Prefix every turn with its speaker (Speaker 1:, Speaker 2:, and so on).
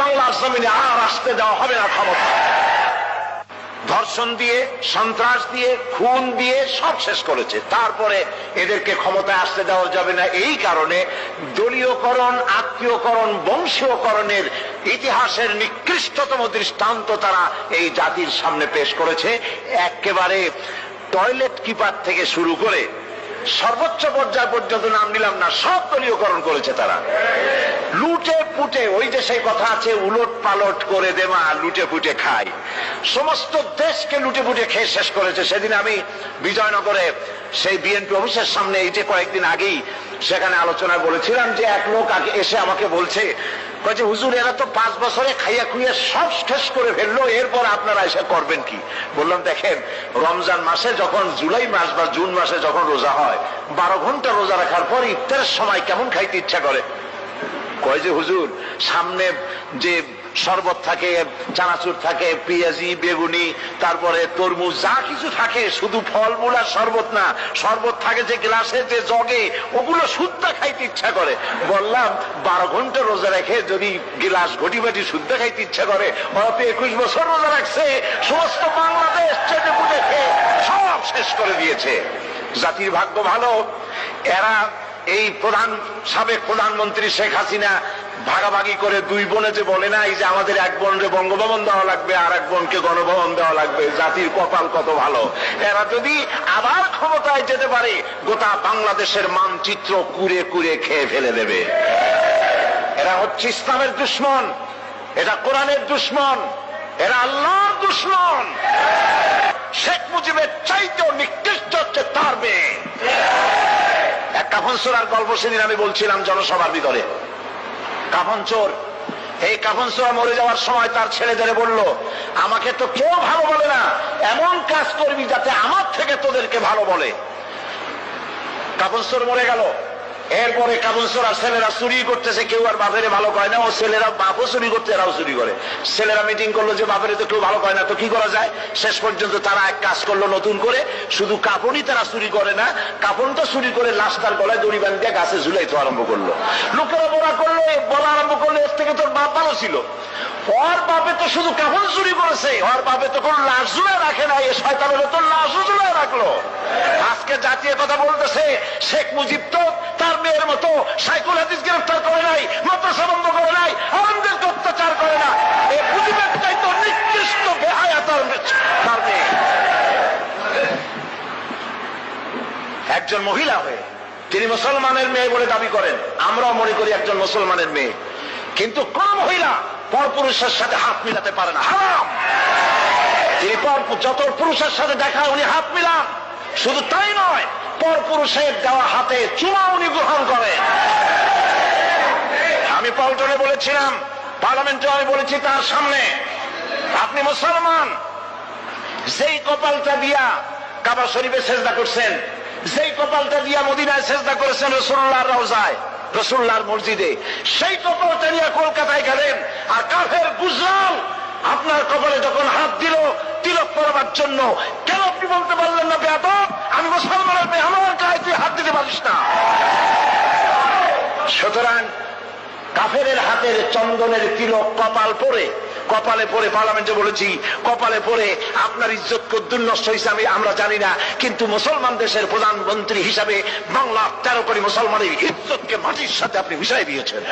Speaker 1: বাংলার জমিনে আর আসতে দেওয়া হবে না ক্ষমতা। ধর্ষণ দিয়ে, সন্ত্রাস দিয়ে, খুন দিয়ে সব শেষ করেছে। তারপরে এদেরকে ক্ষমতায় আসতে দেওয়া যাবে না, এই কারণে দলীয়করণ, আত্মীয়করণ, বংশীয়করণের ইতিহাসের নিকৃষ্টতম দৃষ্টান্ত তারা এই জাতির সামনে পেশ করেছে। একেবারে টয়লেট কিপার থেকে শুরু করে সর্বোচ্চ পর্যায় পর্যন্ত নাম নিলাম না, সব দলীয়করণ করেছে তারা। লুটে পুটে, ওই যে সেই কথা আছে, উলট পালট করে দেমা লুটে পুটে খায়, সমস্ত দেশকে লুটে পুটে খেয়ে শেষ করেছে। সেদিন আমি বিজয়নগরে সেই বিএনপি অফিসের সামনে, এই যে কয়েকদিন আগেই সেখানে আলোচনায় বলেছিলাম যে এক লোক আগে এসে আমাকে বলছে, কয়েছে হুজুর এরা তো 5 বছরে খাইয়া খুইয়া সব শেষ করে ফেললো, এরপর আপনারা এসে করবেন কি? বললাম দেখেন, রমজান মাসে যখন, জুলাই মাস বা জুন মাসে যখন রোজা হয়, 12 ঘন্টা রোজা রাখার পর ইফতারের সময় কেমন খাইতে ইচ্ছা করে? কয় যে হুজুর সামনে যে শরবত থাকে, চানাচুর থাকে, পেঁয়াজি, বেগুনি, তারপরে তরমুজ, যা কিছু থাকে, শুধু ফলমূল আর শরবত না, শরবত থাকে যে গ্লাসে, যে জগে, ওগুলো শুদ্ধা খাইতে ইচ্ছা করে। বললাম 12 ঘন্টা রোজা রেখে যদি গ্লাস ঘটি বাটি শুদ্ধা খাইতে ইচ্ছা করে, ওরা তো 21 বছর রোজা রাখছে, সমস্ত বাংলাদেশ চেটে পুটে খেয়ে সব শেষ করে দিয়েছে। জাতির ভাগ্য ভালো, এরা এই সাবেক প্রধানমন্ত্রী শেখ হাসিনা ভাগাভাগি করে 2 বোনে যে বলে না, এই যে আমাদের এক বোনকে বঙ্গভবন দেওয়া লাগবে আর এক বোনকে গণভবন দেওয়া লাগবে, জাতির কপাল কত ভালো। এরা যদি আবার ক্ষমতায় যেতে পারে, গোটা বাংলাদেশের মানচিত্র কুরে কুরে খেয়ে ফেলে দেবে। এরা হচ্ছে ইসলামের দুশমন, এটা কোরআনের দুশমন, এরা আল্লাহর দুশমন। শেখ মুজিবের চাইতেও নিকৃষ্ট হচ্ছে তার মেয়ে। এক কাফন চোরার গল্প সেদিন আমি বলছিলাম জনসভার ভিতরে। কাফন চোর, এই কাফন চোরা মরে যাওয়ার সময় তার ছেলেদের বলল, আমাকে তো কেউ ভালো বলে না, এমন কাজ করবি যাতে আমার থেকে তোদেরকে ভালো বলে। কাফন চোর মরে গেল। এরপরে কাফন চোর আর ছেলেরা চুরি করতেছে, কেউ আর বাপেরে ভালো কয় না, ও ছেলেরা বাপও চুরি করতে, এরাও চুরি করে। ছেলেরা মিটিং করলো যে বাপেরে তো কেউ ভালো কয় না, তো কি করা যায়? শেষ পর্যন্ত তারা এক কাজ করলো নতুন করে, শুধু কাপড়ই তারা চুরি করে না, কাপড়টা চুরি করে লাশটার গলায় দড়ি বাঁধিয়ে গাছে ঝুলাইতে আরম্ভ করলো। লোকেরা বলা আরম্ভ করলো, এর থেকে তোর বাপ ভালো ছিল। ওর বাপে তো শুধু কাপড় চুরি করেছে, ওর বাপে তো কোন লাশ ঝুলে রাখে না, এ শয়তানের তো লাশও ঝুলে রাখলো। আজকে জাতীয় কথা বলতেছে, শেখ মুজিব তো তার মেয়ের মতো সাইকুল হাদিস গ্রেফতার করে নাই, মাদ্রাসা বন্ধ করে নাই, আলেমদেরকে অত্যাচার করে না। এই মুজিবের চাইতে নিকৃষ্ট বেহায়া তার মেয়ে। একজন মহিলা হয়ে তিনি মুসলমানের মেয়ে বলে দাবি করেন, আমরাও মনে করি একজন মুসলমানের মেয়ে, কিন্তু কোন মহিলা পরপুরুষের সাথে হাত মিলাতে পারে না, হারাম। তিনি যত পুরুষের সাথে দেখা উনি হাত মিলান, শুধু তাই নয়, পরপুরুষের দেওয়া হাতে চুমা উনি গ্রহণ করেন। আমি পল্টনে বলেছিলাম, পার্লামেন্টে আমি বলেছি তার সামনে, আপনি মুসলমান, যেই কপালটা দিয়া কাবা শরীফে সেজদা করছেন, যেই কপালটা দিয়া মদিনায় সেজদা করেছেন রাসূলুল্লাহর রওজায়, রাসূলুল্লাহর মসজিদে, সেই কপালটা নিয়ে কলকাতায় গেলেন, আর কাফের গুজরাল আপনার কপালে যখন হাত দিল তিলক পরাবার জন্য, কেন আপনি বলতে পারলেন না, বেয়াদব, আমি মুসলমানের মেয়ে, আমার গায়ে তুই হাত দিতে পারিস না? সুতরাং কাফেরের হাতের চন্দনের তিলক কপালে পরে পার্লামেন্টে বলেছি, কপালে পরে আপনার ইজ্জত কদ্দুর নষ্ট হয়েছে আমরা জানি না, কিন্তু মুসলমান দেশের প্রধানমন্ত্রী হিসাবে বাংলা 13 কোটি মুসলমানের ইজ্জতকে মাটির সাথে আপনি মিশাই দিয়েছেন।